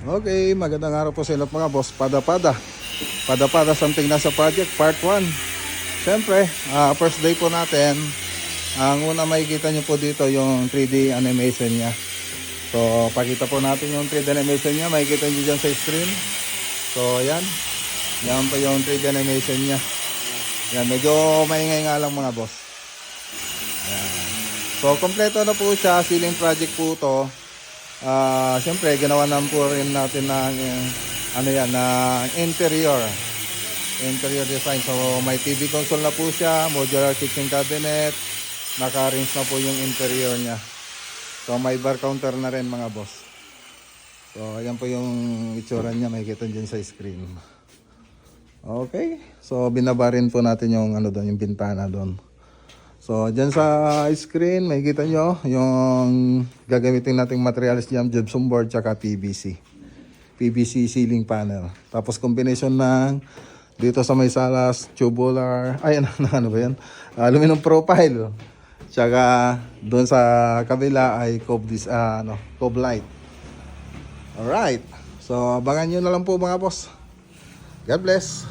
Okay, magandang araw po sa inyo mga boss. Pada-pada something na sa project part 1. Siyempre, first day po natin. Ang una makikita nyo po dito yung 3D animation niya. So, pakita po natin yung 3D animation niya. Makikita nyo dyan sa screen. So, yan. Yan po yung 3D animation niya. Yan, medyo maingay nga lang mga boss. Yan. So, kompleto na po siya. Ceiling project po to. Siyempre ginawa na po rin natin ng interior design. So may TV console na po siya, modular kitchen cabinet, naka-arrange na po yung interior niya. So may bar counter na rin mga boss. So ayan po yung itsura niya, makikita dyan sa screen. Okay, so binabarin po natin yung yung bintana doon. So, dyan sa screen, makikita nyo yung gagamitin nating materials dyan, gypsum board tsaka PVC. PVC ceiling panel. Tapos combination ng dito sa may salas, tubular, ano ba yan? Aluminum profile. Tsaka doon sa kabila ay cove light. Alright. So, abangan nyo na lang po mga boss. God bless.